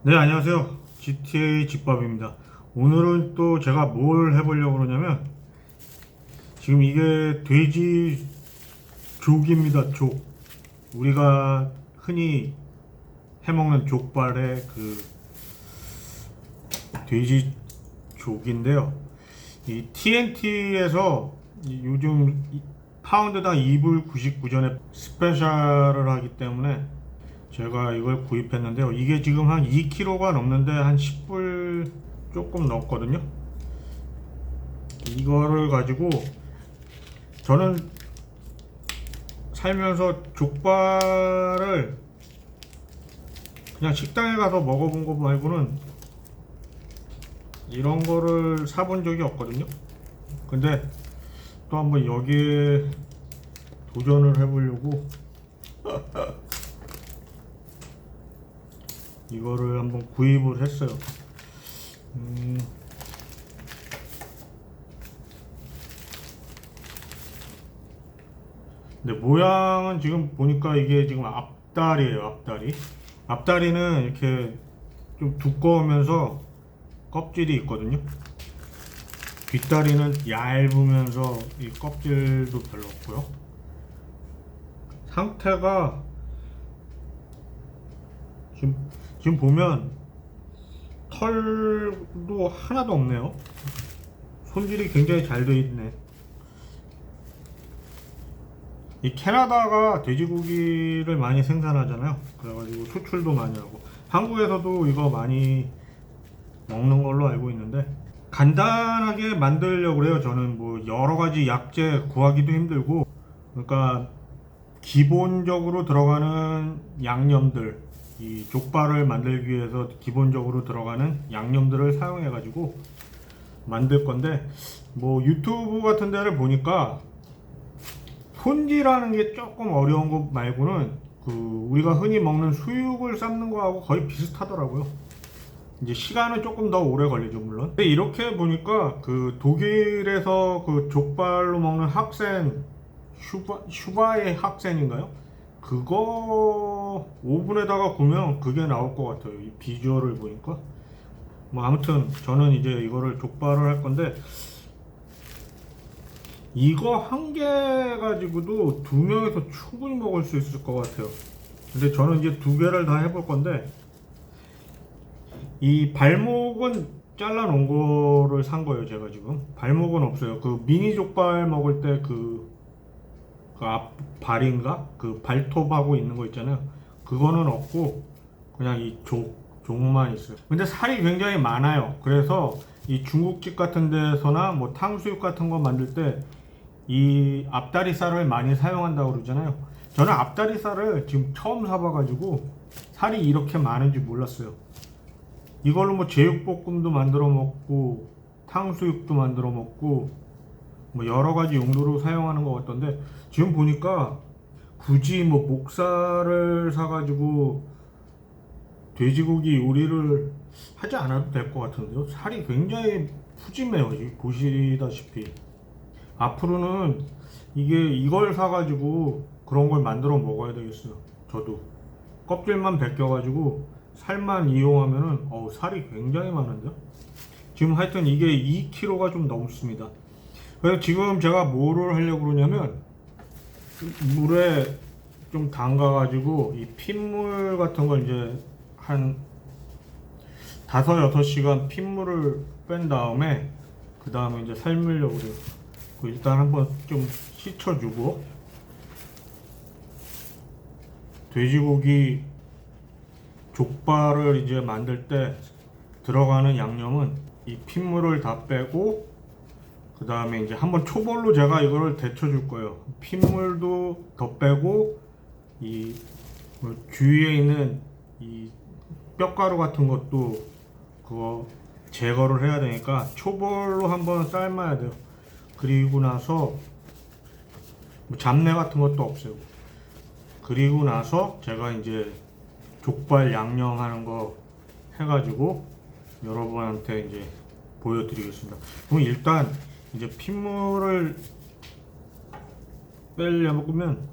네, 안녕하세요. GTA 집밥입니다. 오늘은 또 제가 뭘 해보려고 그러냐면, 지금 이게 돼지 족입니다, 족. 우리가 흔히 해먹는 족발의 그 돼지 족인데요. 이 TNT에서 요즘 파운드당 2불 99전에 스페셜을 하기 때문에 제가 이걸 구입했는데요. 이게 지금 한 2kg가 넘는데 한 10불 조금 넘거든요. 이거를 가지고 저는 살면서 족발을 그냥 식당에 가서 먹어본 거 말고는 이런 거를 사본 적이 없거든요. 근데 또 한번 여기에 도전을 해보려고 이거를 한번 구입을 했어요. 음, 근데 모양은 지금 보니까 이게 지금 앞다리예요, 앞다리. 앞다리는 이렇게 좀 두꺼우면서 껍질이 있거든요. 뒷다리는 얇으면서 이 껍질도 별로 없고요. 상태가 지금, 지금 보면 털도 하나도 없네요. 손질이 굉장히 잘 되어 있네. 이 캐나다가 돼지고기를 많이 생산하잖아요. 그래가지고 수출도 많이 하고 한국에서도 이거 많이 먹는 걸로 알고 있는데 간단하게 만들려고 그래요. 저는 뭐 여러 가지 약재 구하기도 힘들고 그러니까 기본적으로 들어가는 양념들 이 족발을 만들기 위해서 기본적으로 들어가는 양념들을 사용해 가지고 만들 건데 뭐 유튜브 같은 데를 보니까 손질하는 게 조금 어려운 거 말고는 그 우리가 흔히 먹는 수육을 삶는 거하고 거의 비슷하더라고요. 이제 시간은 조금 더 오래 걸리죠, 물론. 근데 이렇게 보니까 그 독일에서 그 족발로 먹는 학생 슈바의 학생인가요? 그거 오븐에다가 구우면 그게 나올 것 같아요. 이 비주얼을 보니까. 뭐 아무튼 저는 이제 이거를 족발을 할 건데 이거 한 개 가지고도 두 명에서 충분히 먹을 수 있을 것 같아요. 근데 저는 이제 두 개를 다 해볼 건데 이 발목은 잘라 놓은 거를 산 거예요, 제가 지금. 발목은 없어요. 그 미니 족발 먹을 때 그 앞 발인가? 그 발톱하고 있는 거 있잖아요. 그거는 없고 그냥 이 족만 있어요. 근데 살이 굉장히 많아요. 그래서 이 중국집 같은 데서나 뭐 탕수육 같은 거 만들 때 이 앞다리살을 많이 사용한다고 그러잖아요. 저는 앞다리살을 지금 처음 사봐가지고 살이 이렇게 많은지 몰랐어요. 이걸로 뭐 제육볶음도 만들어 먹고 탕수육도 만들어 먹고 뭐 여러 가지 용도로 사용하는 것 같던데 지금 보니까 굳이 뭐 목살을 사가지고 돼지고기 요리를 하지 않아도 될 것 같은데요. 살이 굉장히 푸짐해요. 지금 보시다시피 앞으로는 이걸 사가지고 그런 걸 만들어 먹어야 되겠어요. 저도 껍질만 벗겨가지고 살만 이용하면은 살이 굉장히 많은데요. 지금 하여튼 이게 2kg가 좀 넘습니다. 그래서 지금 제가 뭐를 하려고 그러냐면 물에 좀 담가가지고 이 핏물 같은 걸 이제 한 5-6시간 핏물을 뺀 다음에 그 다음에 이제 삶으려고 그래요. 일단 한번 좀 씻어주고 돼지고기 족발을 이제 만들 때 들어가는 양념은 이 핏물을 다 빼고 그 다음에 이제 한번 초벌로 제가 이거를 데쳐줄 거예요. 핏물도 더 빼고 이뭐 주위에 있는 이 뼈가루 같은 것도 그거 제거를 해야 되니까 초벌로 한번 삶아야 돼요. 그리고 나서 뭐 잡내 같은 것도 없애고 그리고 나서 제가 이제 족발 양념하는 거 해가지고 여러분한테 이제 보여드리겠습니다. 그럼 일단 이제 핏물을 빼려면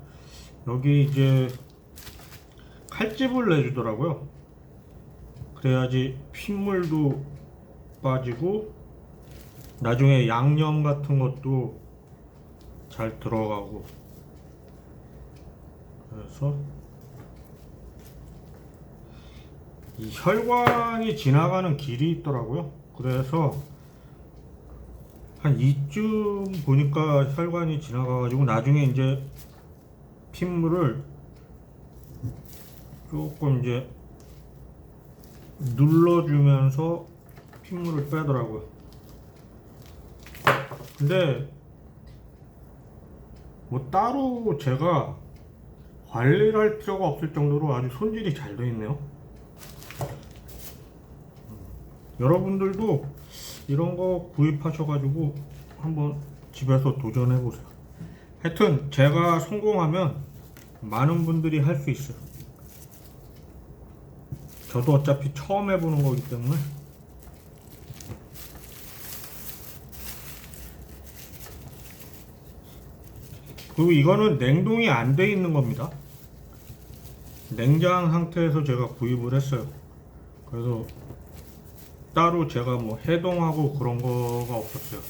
여기 이제 칼집을 내주더라고요. 그래야지 핏물도 빠지고 나중에 양념 같은 것도 잘 들어가고. 그래서 이 혈관이 지나가는 길이 있더라고요. 그래서 한 이쯤 보니까 혈관이 지나가가지고 나중에 이제 핏물을 조금 이제 눌러주면서 핏물을 빼더라고요. 근데 뭐 따로 제가 관리를 할 필요가 없을 정도로 아주 손질이 잘 되어 있네요. 여러분들도 이런 거 구입하셔가지고 한번 집에서 도전해 보세요. 하여튼 제가 성공하면 많은 분들이 할 수 있어요. 저도 어차피 처음 해보는 거기 때문에. 그리고 이거는 냉동이 안 돼 있는 겁니다. 냉장 상태에서 제가 구입을 했어요. 그래서 따로 제가 뭐 해동하고 그런 거가 없었어요.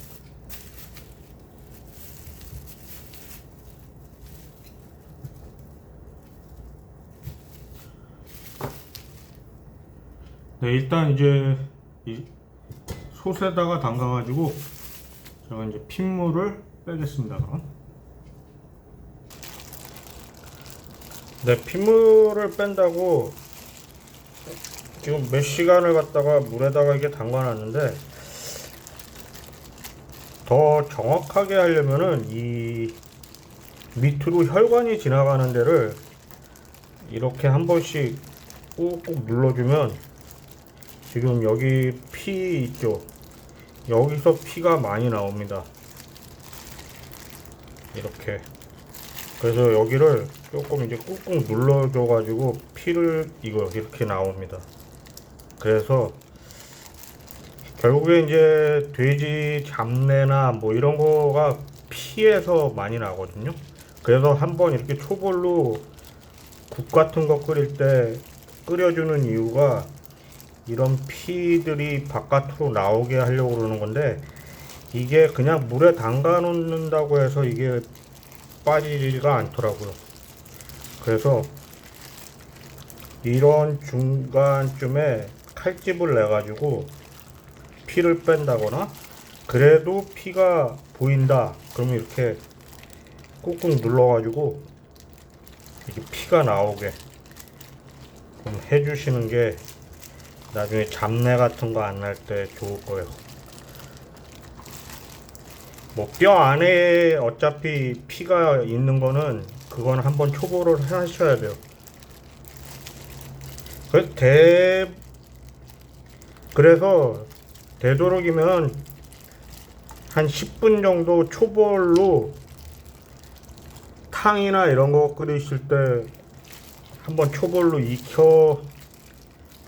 네, 일단 이제 이 솥에다가 담가가지고 제가 이제 핏물을 빼겠습니다. 그럼. 네, 핏물을 뺀다고 지금 몇 시간을 갖다가 물에다가 이게 담가놨는데, 더 정확하게 하려면은 이 밑으로 혈관이 지나가는 데를 이렇게 한 번씩 꾹꾹 눌러주면, 지금 여기 피 있죠? 여기서 피가 많이 나옵니다. 이렇게. 그래서 여기를 조금 이제 꾹꾹 눌러줘 가지고 피를 이렇게 나옵니다. 그래서 결국에 이제 돼지 잡내나 뭐 이런 거가 피에서 많이 나거든요. 그래서 한번 이렇게 초벌로 국 같은 거 끓일 때 끓여주는 이유가 이런 피들이 바깥으로 나오게 하려고 그러는 건데, 이게 그냥 물에 담가 놓는다고 해서 이게 빠지지가 않더라고요. 그래서 이런 중간쯤에 칼집을 내 가지고 피를 뺀다거나, 그래도 피가 보인다 그러면 이렇게 꾹꾹 눌러 가지고 이렇게 피가 나오게 좀 해주시는 게 나중에 잡내 같은 거 안 날 때 좋을 거예요. 뭐 뼈 안에 어차피 피가 있는 거는 그건 한번 초보를 하셔야 돼요. 그래서 되도록이면 한 10분 정도 초벌로 탕이나 이런 거 끓이실 때 한번 초벌로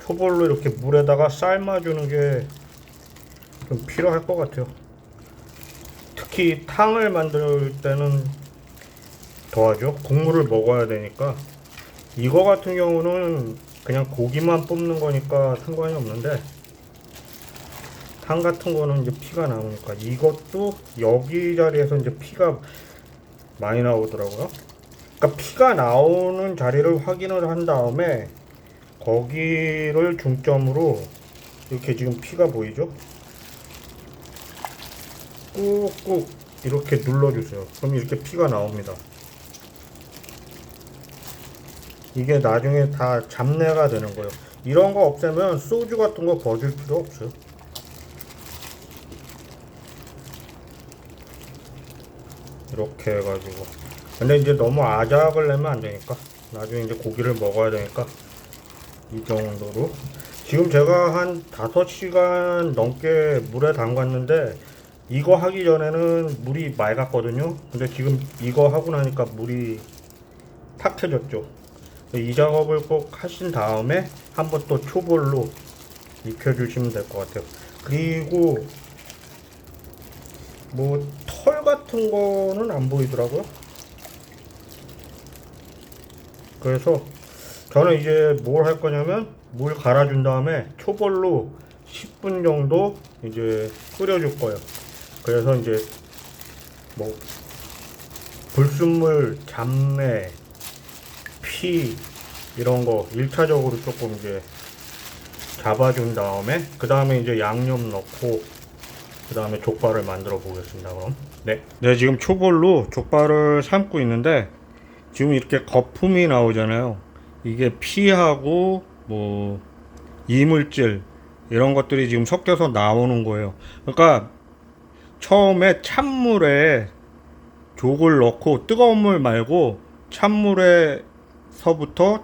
초벌로 이렇게 물에다가 삶아주는 게 좀 필요할 것 같아요. 특히 탕을 만들 때는 더하죠. 국물을 먹어야 되니까. 이거 같은 경우는 그냥 고기만 뽑는 거니까 상관이 없는데, 탕 같은 거는 이제 피가 나오니까, 이것도 여기 자리에서 이제 피가 많이 나오더라고요. 그러니까 피가 나오는 자리를 확인을 한 다음에 거기를 중점으로 이렇게 지금 피가 보이죠? 꾹꾹 이렇게 눌러주세요. 그럼 이렇게 피가 나옵니다. 이게 나중에 다 잡내가 되는 거예요. 이런 거 없애면 소주 같은 거 버릴 필요 없어요. 이렇게 해가지고. 근데 이제 너무 아작을 내면 안 되니까, 나중에 이제 고기를 먹어야 되니까 이 정도로. 지금 제가 한 5시간 넘게 물에 담갔는데, 이거 하기 전에는 물이 맑았거든요. 근데 지금 이거 하고 나니까 물이 탁해졌죠. 이 작업을 꼭 하신 다음에 한번 또 초벌로 익혀주시면 될 것 같아요. 그리고 뭐 털 같은 거는 안 보이더라고요. 그래서 저는 이제 뭘 할 거냐면 물 갈아준 다음에 초벌로 10분 정도 이제 끓여줄 거예요. 그래서 이제 뭐 불순물, 잡내, 피 이런 거 1차적으로 조금 이제 잡아준 다음에 그 다음에 이제 양념 넣고 그 다음에 족발을 만들어 보겠습니다. 그럼 네, 지금 초벌로 족발을 삶고 있는데 지금 이렇게 거품이 나오잖아요. 이게 피하고 뭐 이물질 이런 것들이 지금 섞여서 나오는 거예요. 그러니까 처음에 찬물에 족을 넣고 뜨거운 물 말고 찬물에서부터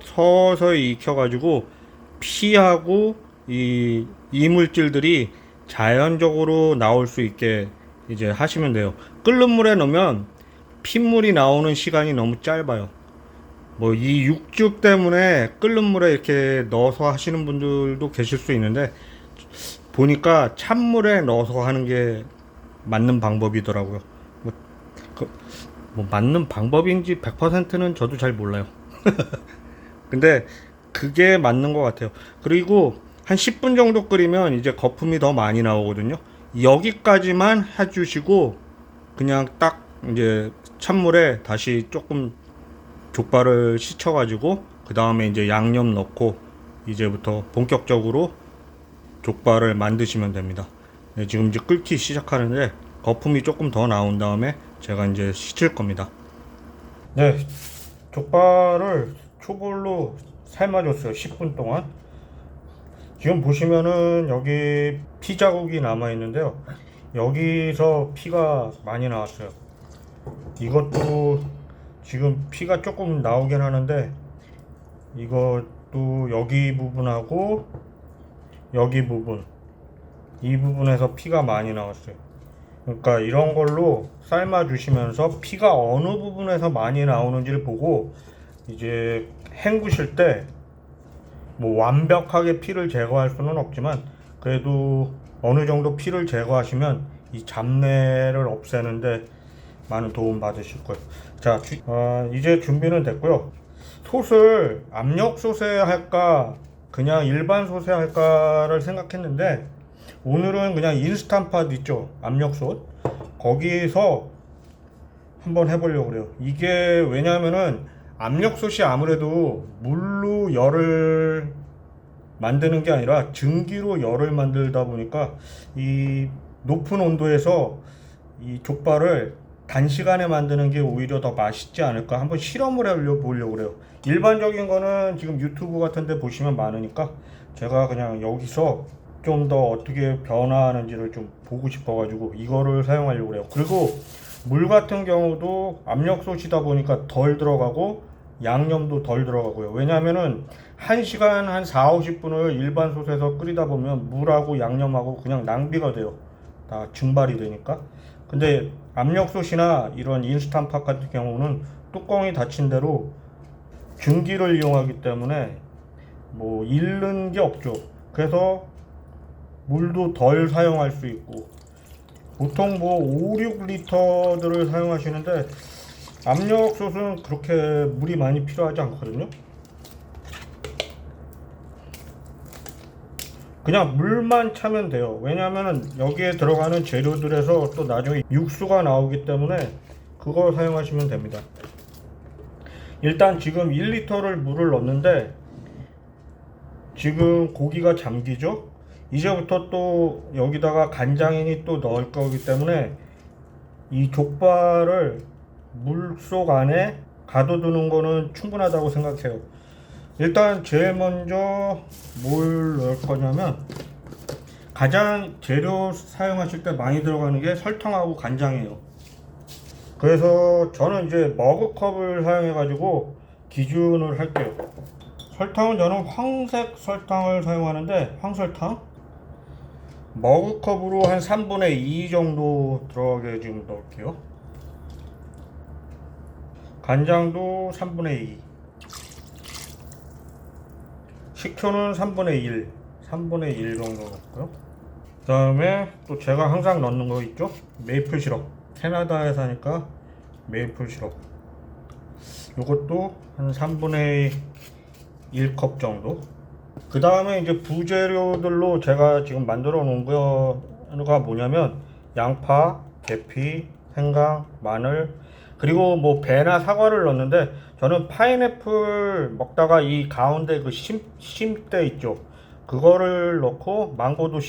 서서히 익혀가지고 피하고 이 이물질들이 자연적으로 나올 수 있게 이제 하시면 돼요. 끓는 물에 넣으면 핏물이 나오는 시간이 너무 짧아요. 뭐 이 육즙 때문에 끓는 물에 이렇게 넣어서 하시는 분들도 계실 수 있는데 보니까 찬물에 넣어서 하는 게 맞는 방법이더라고요. 뭐, 뭐 맞는 방법인지 100%는 저도 잘 몰라요. 근데 그게 맞는 것 같아요. 그리고 한 10분 정도 끓이면 이제 거품이 더 많이 나오거든요. 여기까지만 해주시고 그냥 딱 이제 찬물에 다시 조금 족발을 씻어가지고 그 다음에 이제 양념 넣고 이제부터 본격적으로 족발을 만드시면 됩니다. 네, 지금 이제 끓기 시작하는데 거품이 조금 더 나온 다음에 제가 이제 씻을 겁니다. 네, 족발을 초벌로 삶아줬어요. 10분 동안. 지금 보시면은 여기 피 자국이 남아 있는데요. 여기서 피가 많이 나왔어요. 이것도 지금 피가 조금 나오긴 하는데 이것도 여기 부분하고 여기 부분 이 부분에서 피가 많이 나왔어요. 그러니까 이런 걸로 삶아 주시면서 피가 어느 부분에서 많이 나오는지를 보고 이제 헹구실 때 뭐 완벽하게 피를 제거할 수는 없지만 그래도 어느 정도 피를 제거하시면 이 잡내를 없애는데 많은 도움 받으실 거예요. 자, 이제 준비는 됐고요. 솥을 압력 솥에 할까 그냥 일반 솥에 할까를 생각했는데 오늘은 그냥 인스턴트 있죠, 압력솥. 거기서 한번 해보려고 그래요. 이게 왜냐하면은 압력솥이 아무래도 물로 열을 만드는 게 아니라 증기로 열을 만들다 보니까 이 높은 온도에서 이 족발을 단시간에 만드는 게 오히려 더 맛있지 않을까 한번 실험을 해보려고 그래요. 일반적인 거는 지금 유튜브 같은 데 보시면 많으니까 제가 그냥 여기서 좀 더 어떻게 변화하는지를 좀 보고 싶어 가지고 이거를 사용하려고 그래요. 그리고 물 같은 경우도 압력솥이다 보니까 덜 들어가고 양념도 덜 들어가고요. 왜냐면은 1시간 한 4, 50분을 일반 솥에서 끓이다 보면 물하고 양념하고 그냥 낭비가 돼요. 다 증발이 되니까. 근데 압력솥이나 이런 인스턴트 같은 경우는 뚜껑이 닫힌 대로 증기를 이용하기 때문에 뭐 잃는 게 없죠. 그래서 물도 덜 사용할 수 있고 보통 뭐 5, 6리터들을 사용하시는데 압력솥은 그렇게 물이 많이 필요하지 않거든요. 그냥 물만 차면 돼요. 왜냐하면 여기에 들어가는 재료들에서 또 나중에 육수가 나오기 때문에 그걸 사용하시면 됩니다. 일단 지금 1리터를 물을 넣었는데 지금 고기가 잠기죠. 이제부터 또 여기다가 간장이니 또 넣을 거기 때문에 이 족발을 물속 안에 가둬두는 거는 충분하다고 생각해요. 일단 제일 먼저 뭘 넣을 거냐면 가장 재료 사용하실 때 많이 들어가는 게 설탕하고 간장이에요. 그래서 저는 이제 머그컵을 사용해 가지고 기준을 할게요. 설탕은 저는 황색 설탕을 사용하는데 황설탕 머그컵으로 한 3분의 2 정도 들어가게 지금 넣을게요. 간장도 3분의 2, 식초는 3분의 1, 3분의 1 정도 넣고요. 그 다음에 또 제가 항상 넣는 거 있죠? 메이플 시럽. 캐나다에 사니까 메이플 시럽. 요것도 한 3분의 1컵 정도. 그 다음에 이제 부재료들로 제가 지금 만들어 놓은 거가 뭐냐면 양파, 계피, 생강, 마늘, 그리고 뭐 배나 사과를 넣었는데 저는 파인애플 먹다가 이 가운데 그 심대 있죠, 그거를 넣고 망고도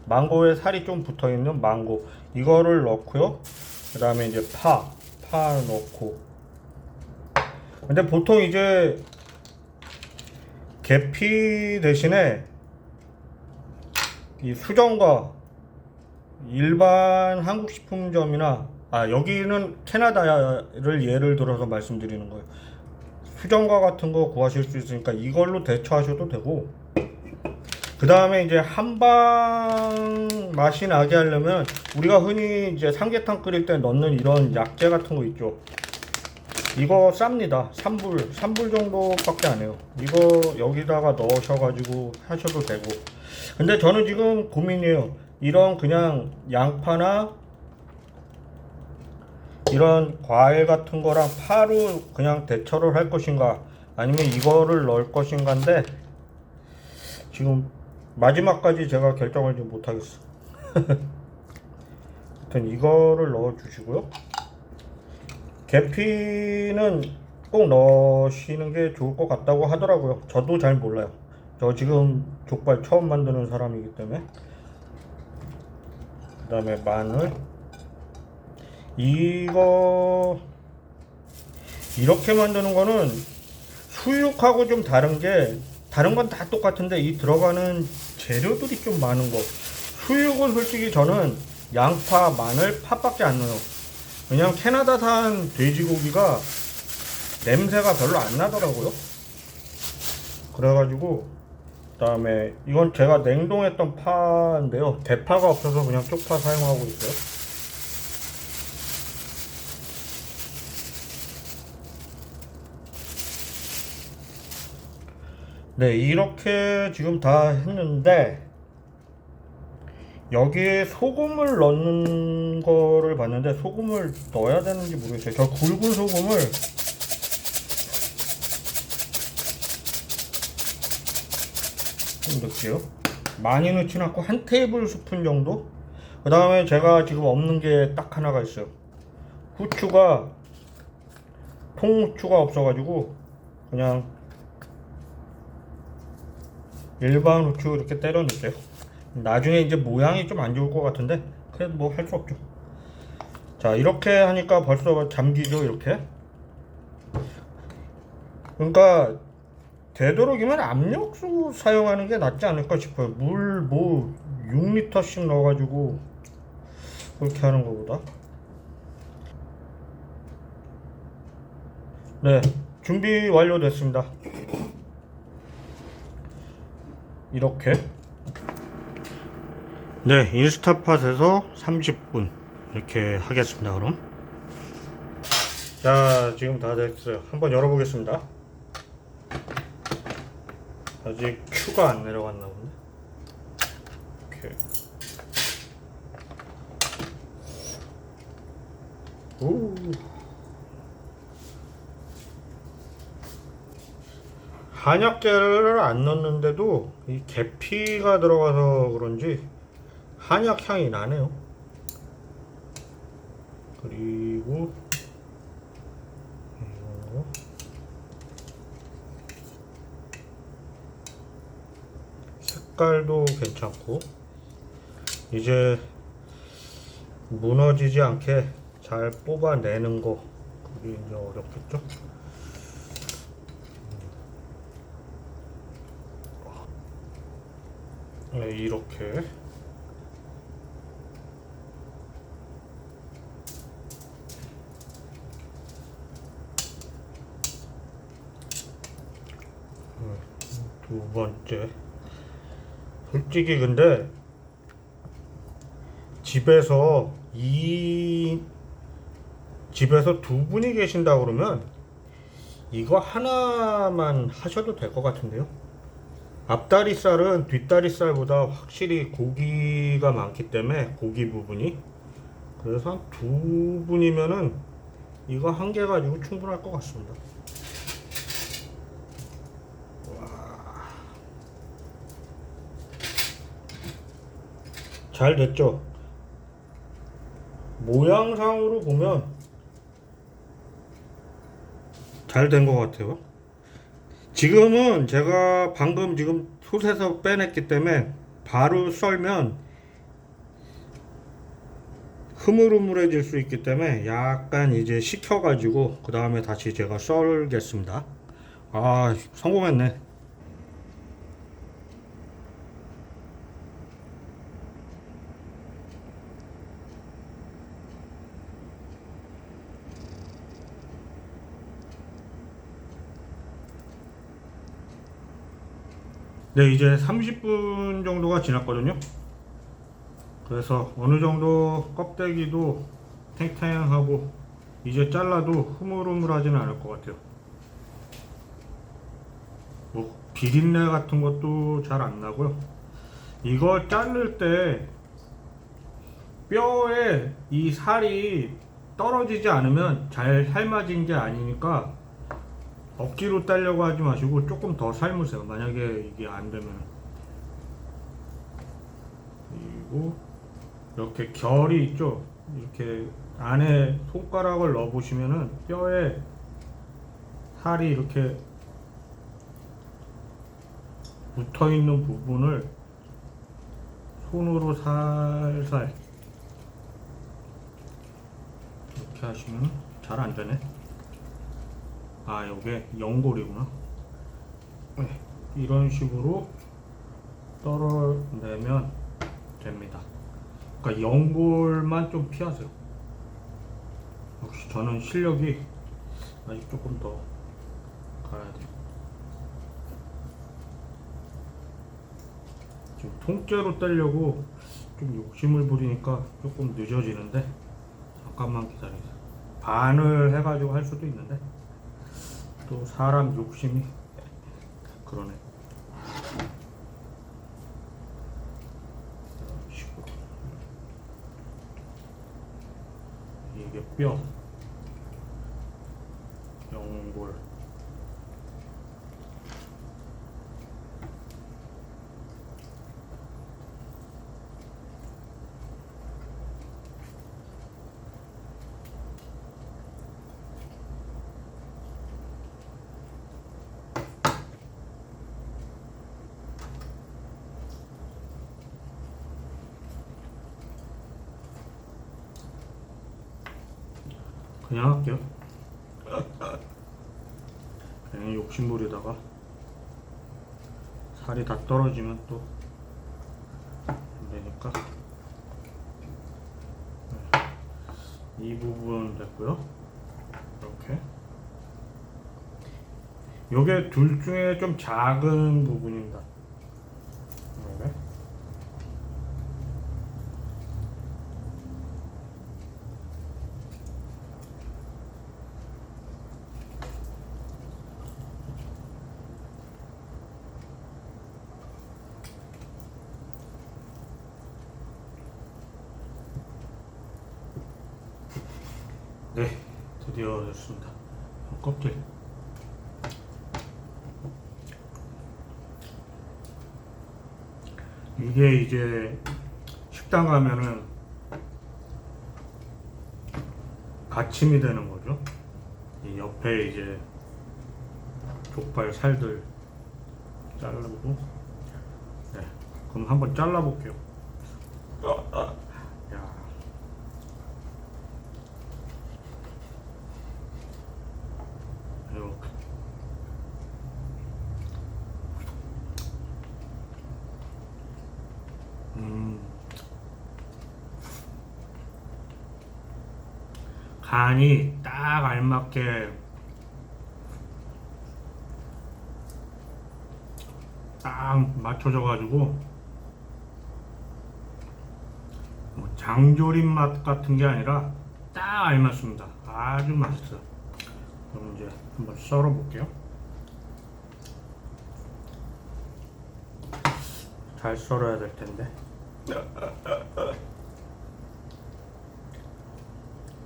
망고에 살이 좀 붙어 있는 망고 이거를 넣고요. 그 다음에 이제 파 넣고. 근데 보통 이제 계피 대신에 이 수정과 일반 한국식품점이나 여기는 캐나다를 예를 들어서 말씀드리는 거예요. 수정과 같은 거 구하실 수 있으니까 이걸로 대처하셔도 되고, 그 다음에 이제 한방 맛이 나게 하려면 우리가 흔히 이제 삼계탕 끓일 때 넣는 이런 약재 같은 거 있죠. 이거 쌉니다. 3불 정도밖에 안 해요. 이거 여기다가 넣으셔가지고 하셔도 되고. 근데 저는 지금 고민이에요. 이런 그냥 양파나 이런 과일 같은 거랑 파로 그냥 대처를 할 것인가, 아니면 이거를 넣을 것인가인데 지금 마지막까지 제가 결정을 좀 못하겠어. 하여튼 이거를 넣어 주시고요. 계피는 꼭 넣으시는 게 좋을 것 같다고 하더라고요. 저도 잘 몰라요. 저 지금 족발 처음 만드는 사람이기 때문에. 그 다음에 마늘. 이거 이렇게 만드는 거는 수육하고 좀 다른 게, 다른 건 다 똑같은데 이 들어가는 재료들이 좀 많은 거. 수육은 솔직히 저는 양파, 마늘, 팥밖에 안 넣어요. 왜냐면 캐나다산 돼지고기가 냄새가 별로 안 나더라고요. 그래가지고, 그 다음에 이건 제가 냉동했던 파인데요, 대파가 없어서 그냥 쪽파 사용하고 있어요. 네, 이렇게 지금 다 했는데 여기에 소금을 넣는 거를 봤는데 소금을 넣어야 되는지 모르겠어요. 저 굵은 소금을 좀 넣을게요. 많이 넣진 않고 한 테이블 스푼 정도. 그 다음에 제가 지금 없는 게 딱 하나가 있어요. 통후추가 없어가지고 그냥 일반 후추 이렇게 때려 넣을게요. 나중에 이제 모양이 좀 안 좋을 것 같은데 그래도 뭐 할 수 없죠. 자, 이렇게 하니까 벌써 잠기죠, 이렇게. 그러니까 되도록이면 압력수 사용하는 게 낫지 않을까 싶어요. 물 뭐 6리터씩 넣어가지고 그렇게 하는 것보다. 네, 준비 완료됐습니다. 이렇게. 네, 인스타팟에서 30분 이렇게 하겠습니다. 그럼 자, 지금 다 됐어요. 한번 열어보겠습니다. 아직 큐가 안 내려갔나 보네. 이렇게. 오. 한약재를 안 넣는데도 이 계피가 들어가서 그런지 한약 향이 나네요. 그리고 이거 색깔도 괜찮고, 이제 무너지지 않게 잘 뽑아내는 거, 그게 이제 어렵겠죠? 네, 이렇게. 두 번째. 솔직히 근데 집에서 두 분이 계신다 그러면 이거 하나만 하셔도 될 것 같은데요. 앞다리살은 뒷다리살보다 확실히 고기가 많기 때문에, 고기 부분이. 그래서 한 두 분이면은 이거 한 개 가지고 충분할 것 같습니다. 잘 됐죠? 모양상으로 보면 잘 된 것 같아요. 지금은 제가 방금 지금 솥에서 빼냈기 때문에 바로 썰면 흐물흐물해질 수 있기 때문에 약간 이제 식혀가지고 그 다음에 다시 제가 썰겠습니다. 아, 성공했네. 네, 이제 30분 정도가 지났거든요. 그래서 어느 정도 껍데기도 탱탱하고 이제 잘라도 흐물흐물하지는 않을 것 같아요. 뭐 비린내 같은 것도 잘 안 나고요. 이거 자를 때 뼈에 이 살이 떨어지지 않으면 잘 삶아진 게 아니니까 억지로 따려고 하지 마시고 조금 더 삶으세요. 만약에 이게 안 되면. 그리고 이렇게 결이 있죠. 이렇게 안에 손가락을 넣어 보시면은 뼈에 살이 이렇게 붙어 있는 부분을 손으로 살살 이렇게 하시면 잘 안 되네. 아, 요게 연골이구나. 네, 이런 식으로 떨어내면 됩니다. 그러니까 연골만 좀 피하세요. 역시 저는 실력이 아직 조금 더 가야 돼요. 지금 통째로 떼려고 좀 욕심을 부리니까 조금 늦어지는데 잠깐만 기다리세요. 반을 해가지고 할 수도 있는데 또 사람 욕심이 그러네. 이런 식으로 이게 뼈, 연골. 그냥 할게요. 괜히 욕심부리다가 살이 다 떨어지면 또 안 되니까. 이 부분 됐고요. 이렇게. 요게 둘 중에 좀 작은 부분입니다. 이렇게. 네, 드디어 됐습니다. 껍질. 이게 이제 식당 가면은 받침이 되는 거죠. 이 옆에 이제 족발 살들 자르고. 네, 그럼 한번 잘라 볼게요. 야, 이렇게. 간이 딱 알맞게 딱 맞춰져 가지고 뭐 장조림 맛 같은 게 아니라 딱 알맞습니다. 아주 맛있어요. 그럼 이제 한번 썰어 볼게요. 잘 썰어야 될 텐데.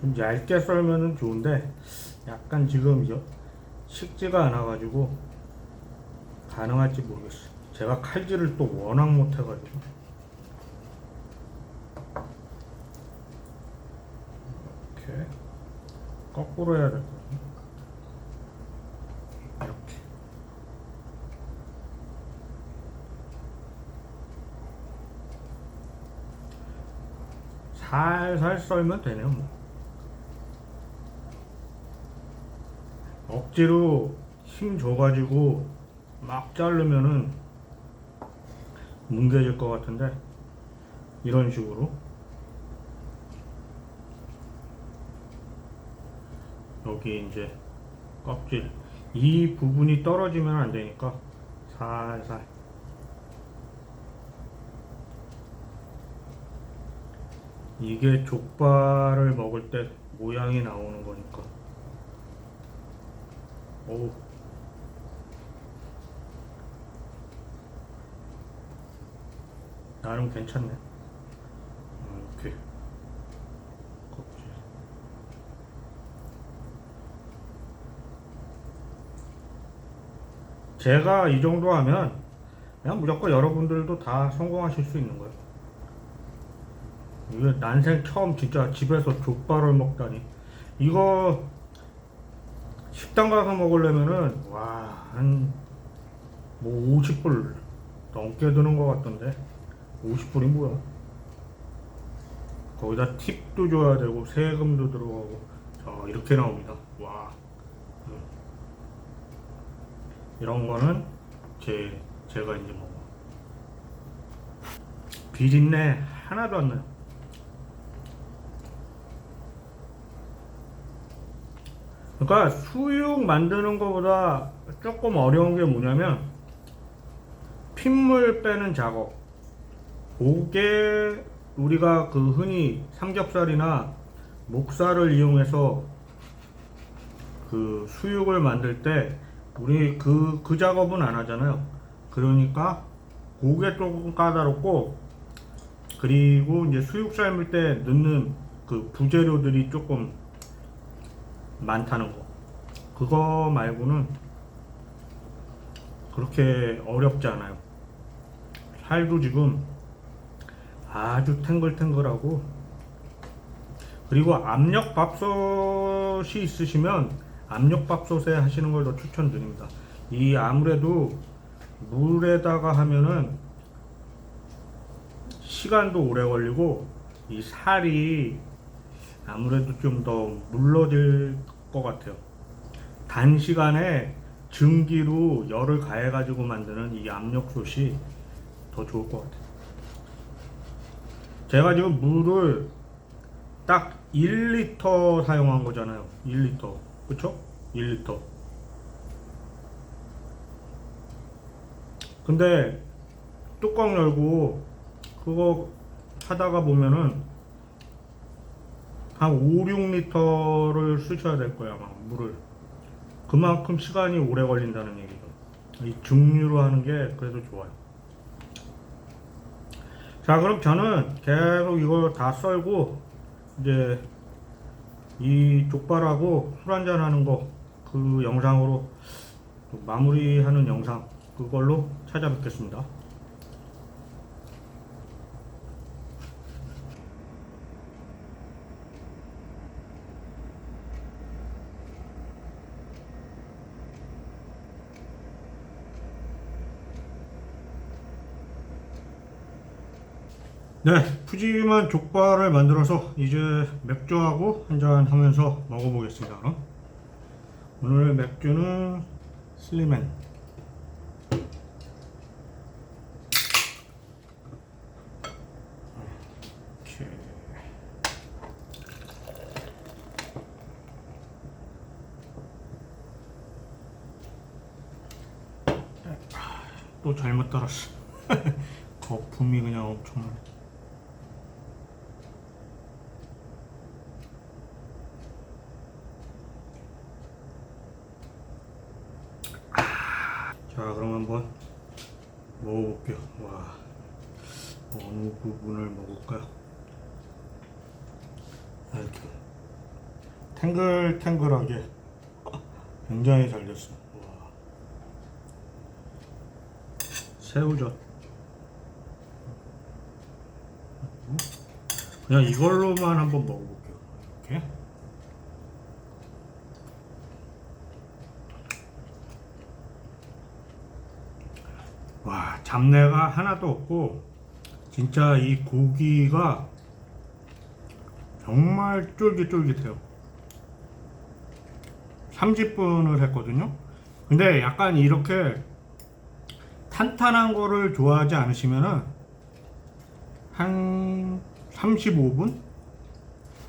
좀 얇게 썰면은 좋은데 약간 지금 식지가 않아 가지고 가능할지 모르겠어요. 제가 칼질을 또 워낙 못해 가지고. 이렇게 거꾸로 해야 될 거예요. 이렇게. 살살 썰면 되네요. 뭐. 억지로 힘 줘가지고 막 자르면은 뭉개질 것 같은데, 이런 식으로 여기 이제 껍질 이 부분이 떨어지면 안 되니까 살살. 이게 족발을 먹을 때 모양이 나오는 거니까. 오, 나름 괜찮네. 이렇게 껍질. 제가 이 정도 하면 그냥 무조건 여러분들도 다 성공하실 수 있는 거예요. 이게 난생 처음 진짜 집에서 족발을 먹다니. 이거 식당 가서 먹으려면은 한 뭐 50불 넘게 드는 것 같던데. 50불이 뭐야? 거기다 팁도 줘야 되고 세금도 들어가고. 자, 이렇게 나옵니다. 와. 이런 거는 제가 이제 먹어. 비린내 하나도 안 나요. 그러니까 수육 만드는 것보다 조금 어려운 게 뭐냐면 핏물 빼는 작업. 그게 우리가 그 흔히 삼겹살이나 목살을 이용해서 그 수육을 만들 때 우리 그 작업은 안 하잖아요. 그러니까 그게 조금 까다롭고, 그리고 이제 수육 삶을 때 넣는 그 부재료들이 조금 많다는 거. 그거 말고는 그렇게 어렵지 않아요. 살도 지금 아주 탱글탱글하고, 그리고 압력밥솥이 있으시면 압력밥솥에 하시는 걸 더 추천드립니다. 이 아무래도 물에다가 하면은 시간도 오래 걸리고 이 살이 아무래도 좀 더 물러질 것 같아요. 단시간에 증기로 열을 가해 가지고 만드는 이 압력솥이 더 좋을 것 같아요. 제가 지금 물을 딱 1리터 사용한 거잖아요. 1리터. 그쵸? 1리터. 근데 뚜껑 열고 그거 하다가 보면은 한 5, 6리터를 쓰셔야 될 거야, 아마 물을. 그만큼 시간이 오래 걸린다는 얘기죠. 이 증류로 하는 게 그래도 좋아요. 자, 그럼 저는 계속 이걸 다 썰고 이제 이 족발하고 술 한잔 하는 거 그 영상으로 마무리하는 영상 그걸로 찾아뵙겠습니다. 네, 푸짐한 족발을 만들어서 이제 맥주하고 한잔 하면서 먹어보겠습니다. 그럼. 오늘 맥주는 슬리맨. 이렇게. 또 잘못 따랐어. 거품이 그냥 엄청나네. 자, 그럼 한번 먹어볼게요. 와, 어느 부분을 먹을까요? 이렇게 탱글탱글하게 굉장히 잘 됐어. 와. 새우젓. 그냥 이걸로만 한번 먹어볼게요. 이렇게. 와, 잡내가 하나도 없고 진짜 이 고기가 정말 쫄깃쫄깃해요. 30분을 했거든요. 근데 약간 이렇게 탄탄한 거를 좋아하지 않으시면은 한 35분?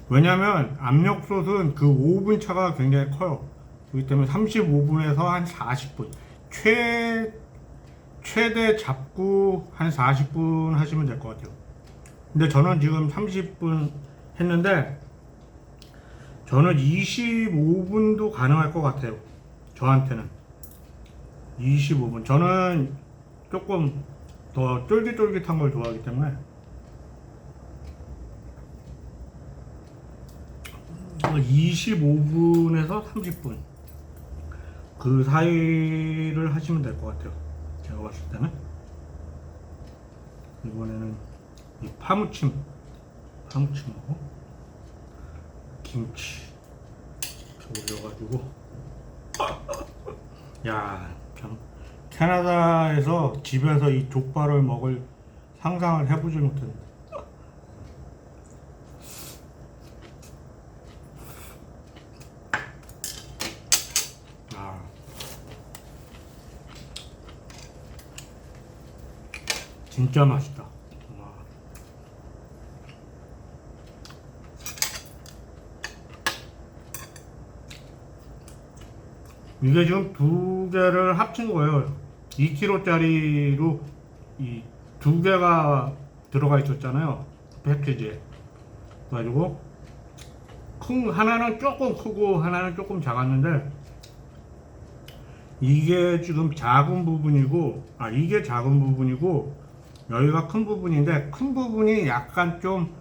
왜냐면 압력솥은 그 오븐 차가 굉장히 커요. 그렇기 때문에 35분에서 한 40분. 최대 잡고 한 40분 하시면 될 것 같아요. 근데 저는 지금 30분 했는데 저는 25분도 가능할 것 같아요. 저한테는 25분. 저는 조금 더 쫄깃쫄깃한 걸 좋아하기 때문에 25분에서 30분 그 사이를 하시면 될 것 같아요. 제가 봤을 때는. 이번에는 이 파무침하고 김치 올려가지고 야, 참 캐나다에서 집에서 이 족발을 먹을 상상을 해보지 못했는데. 아, 진짜 맛있다. 와. 이게 지금 두 개를 합친 거예요. 2kg짜리로 이 두 개가 들어가 있었잖아요. 패키지에. 그래가지고 하나는 조금 크고 하나는 조금 작았는데 이게 지금 작은 부분이고 이게 작은 부분이고 여기가 큰 부분인데 큰 부분이 약간 좀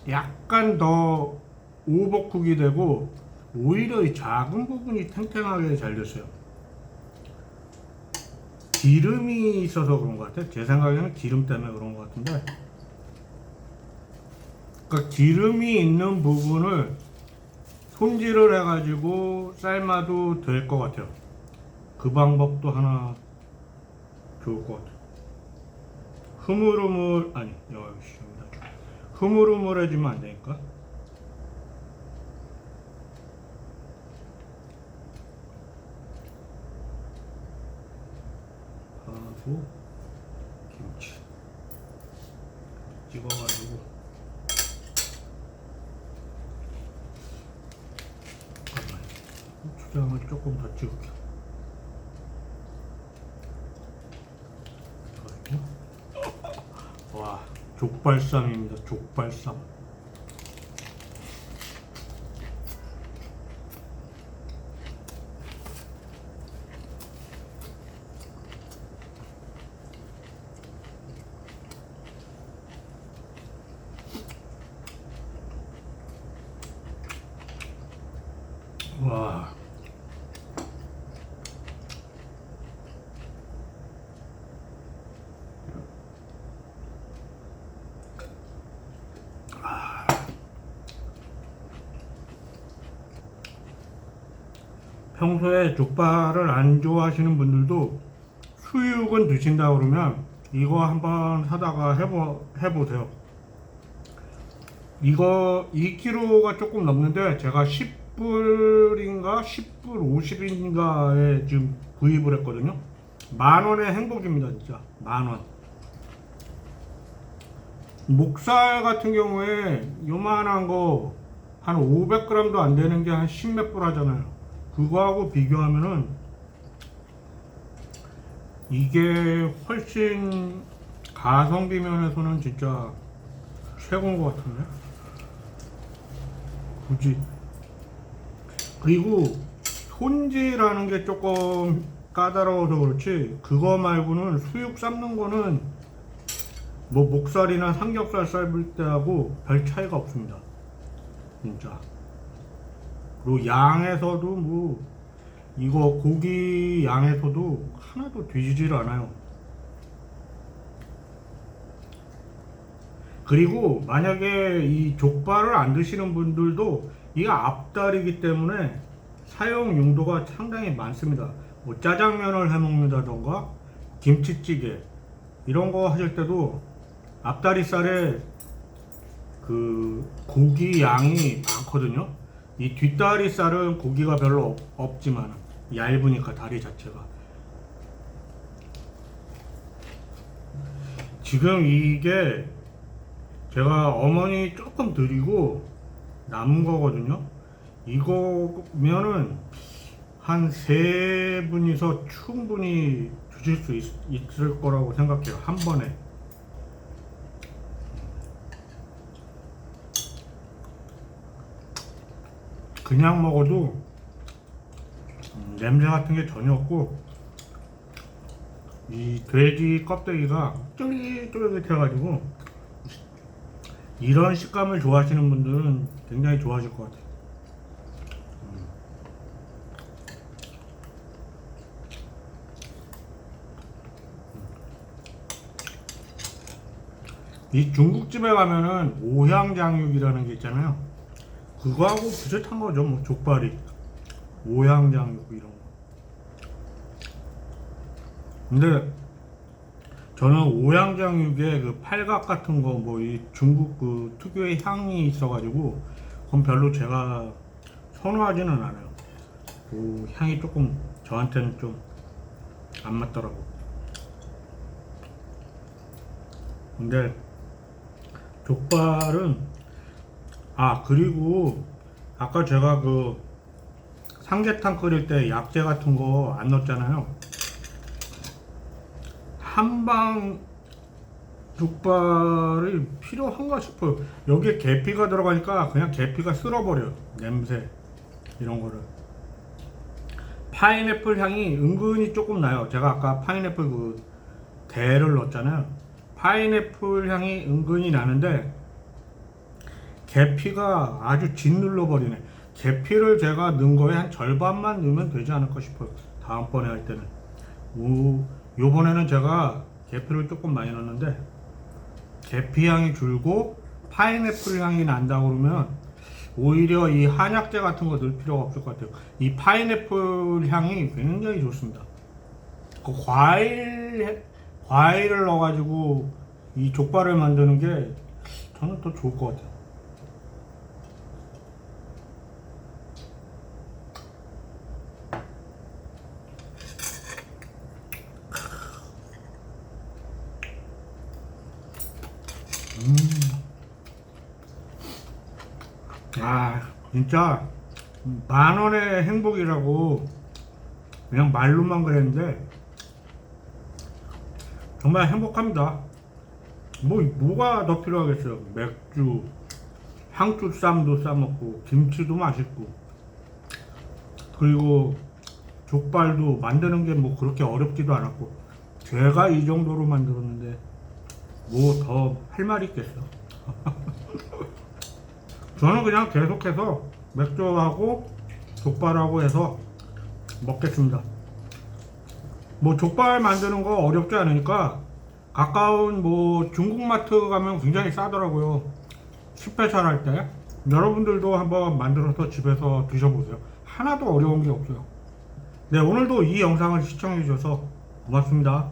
약간 더 오버쿡이 되고 오히려 이 작은 부분이 탱탱하게 잘 됐어요. 기름이 있어서 그런 것 같아요. 제 생각에는 기름 때문에 그런 것 같은데, 그러니까 기름이 있는 부분을 손질을 해가지고 삶아도 될 것 같아요. 그 방법도 하나 좋을 것 같아요. 흐물흐물해지면 안 되니까. 하고 김치 찍어가지고 고추장을 조금 더 찍을게요. 와, 족발쌈입니다. 족발쌈. 와, 평소에 족발을 안 좋아하시는 분들도 수육은 드신다 그러면 이거 한번 사다가 해보세요. 이거 2kg가 조금 넘는데 제가 10불인가 10불 50인가에 지금 구입을 했거든요. 만원의 행복입니다. 진짜 만원. 목살 같은 경우에 요만한 거 한 500g도 안 되는 게 한 10몇 불 하잖아요. 그거하고 비교하면은 이게 훨씬 가성비 면에서는 진짜 최고인 것 같은데. 굳이. 그리고 손질하는 게 조금 까다로워서 그렇지 그거 말고는 수육 삶는 거는 뭐 목살이나 삼겹살 삶을 때하고 별 차이가 없습니다. 진짜. 그리고 양에서도 뭐 이거 고기 양에서도 하나도 뒤지질 않아요. 그리고 만약에 이 족발을 안 드시는 분들도 이게 앞다리기 때문에 사용 용도가 상당히 많습니다. 뭐 짜장면을 해 먹는다던가 김치찌개 이런 거 하실 때도 앞다리살에 그 고기 양이 많거든요. 이 뒷다리살은 고기가 별로 없지만 얇으니까 다리 자체가. 지금 이게 제가 어머니 조금 드리고 남은 거거든요. 이거면은 한 세 분이서 충분히 드실 수 있을 거라고 생각해요. 한 번에. 그냥 먹어도 냄새 같은 게 전혀 없고, 이 돼지 껍데기가 쫄깃쫄깃해 가지고 이런 식감을 좋아하시는 분들은 굉장히 좋아하실 것 같아요. 이 중국집에 가면은 오향장육이라는 게 있잖아요. 그거하고 비슷한 거죠. 뭐 족발이 오향장육 이런 거. 근데 저는 오향장육에 그 팔각 같은 거 뭐 이 중국 그 특유의 향이 있어가지고 그건 별로 제가 선호하지는 않아요. 그 향이 조금 저한테는 좀 안 맞더라고. 근데 족발은, 그리고 아까 제가 그 삼계탕 끓일 때 약재 같은 거 안 넣었잖아요. 한방 족발이 필요한가 싶어요. 여기에 계피가 들어가니까 그냥 계피가 쓸어버려요. 냄새 이런 거를. 파인애플 향이 은근히 조금 나요. 제가 아까 파인애플 그 대를 넣었잖아요. 파인애플 향이 은근히 나는데 계피가 아주 짓눌러 버리네. 계피를 제가 넣은 거에 한 절반만 넣으면 되지 않을까 싶어요. 다음번에 할 때는. 요번에는 제가 계피를 조금 많이 넣었는데 계피 향이 줄고 파인애플 향이 난다고 그러면 오히려 이 한약재 같은 거 넣을 필요가 없을 것 같아요. 이 파인애플 향이 굉장히 좋습니다. 그 과일을 넣어가지고 이 족발을 만드는 게 저는 더 좋을 것 같아요. 진짜 10,000원의 행복이라고 그냥 말로만 그랬는데 정말 행복합니다. 뭐가 더 필요하겠어요. 맥주, 향주쌈도 싸먹고 김치도 맛있고, 그리고 족발도 만드는 게 뭐 그렇게 어렵지도 않았고, 제가 이 정도로 만들었는데 뭐 더 할 말이 있겠어. 저는 그냥 계속해서 맥주하고 족발하고 해서 먹겠습니다. 뭐 족발 만드는 거 어렵지 않으니까 가까운 뭐 중국마트 가면 굉장히 싸더라고요. 스페셜 할 때. 여러분들도 한번 만들어서 집에서 드셔보세요. 하나도 어려운 게 없어요. 네, 오늘도 이 영상을 시청해 주셔서 고맙습니다.